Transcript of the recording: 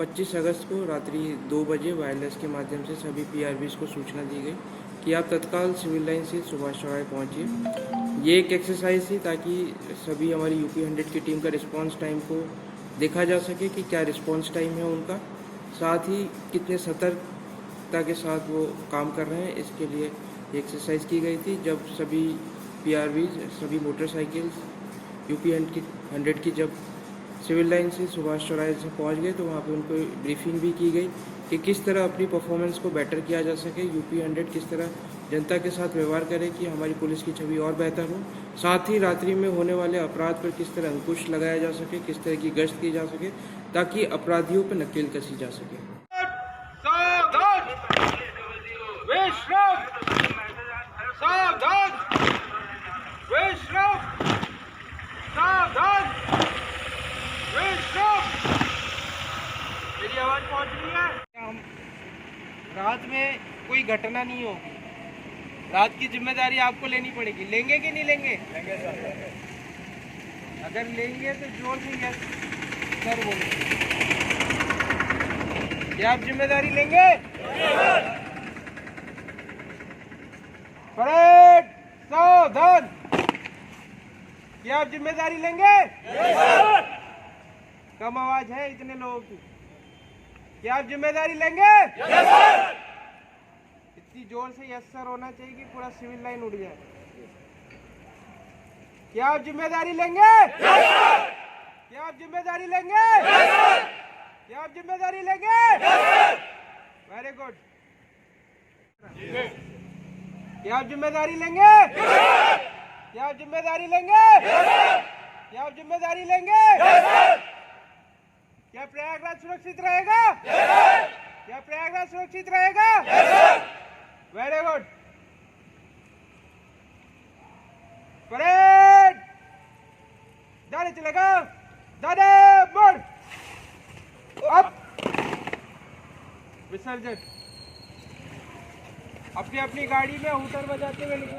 25 अगस्त को रात्रि 2 बजे वायरलेस के माध्यम से सभी पीआरबीज को सूचना दी गई कि आप तत्काल सिविल लाइन से सुभाष चौराहे पहुँचिए। ये एक एक्सरसाइज थी ताकि सभी हमारी यूपी 100 की टीम का रिस्पांस टाइम को देखा जा सके कि क्या रिस्पांस टाइम है उनका, साथ ही कितने सतर्कता के साथ वो काम कर रहे हैं। इसके लिए एक्सरसाइज की गई थी। जब सभी पीआरबीज, सभी मोटरसाइकिल्स यूपी 100 की जब सिविल लाइन से सुभाष चौराहे से पहुंच गए तो वहाँ पे उनको ब्रीफिंग भी की गई कि किस तरह अपनी परफॉर्मेंस को बेटर किया जा सके। यूपी 100 किस तरह जनता के साथ व्यवहार करे कि हमारी पुलिस की छवि और बेहतर हो। साथ ही रात्रि में होने वाले अपराध पर किस तरह अंकुश लगाया जा सके, किस तरह की गश्त की जा सके ताकि अपराधियों पर नकेल कसी जा सके। मेरी आवाज पहुंच रही है? रात में कोई घटना नहीं होगी। रात की जिम्मेदारी आपको लेनी पड़ेगी। लेंगे कि नहीं लेंगे? लेंगे सर। अगर लेंगे तो जोर से यस सर बोलो। क्या आप जिम्मेदारी लेंगे? परेड सावधान। क्या आप जिम्मेदारी लेंगे? कम आवाज है इतने लोगों की। क्या आप जिम्मेदारी लेंगे? इतनी जोर से यस सर होना चाहिए कि पूरा सिविल लाइन उड़ जाए। क्या आप जिम्मेदारी लेंगे? क्या आप जिम्मेदारी लेंगे? क्या आप जिम्मेदारी लेंगे? Very good. क्या आप जिम्मेदारी लेंगे? क्या आप जिम्मेदारी लेंगे? क्या आप जिम्मेदारी लेंगे? क्या प्रयागराज सुरक्षित रहेगा? क्या प्रयागराज सुरक्षित रहेगा? Very good. परेड जाने चलेगा। दादा मोड़ अब विसर्जन। अपनी अपनी गाड़ी में हूटर बजाते हुए निकले।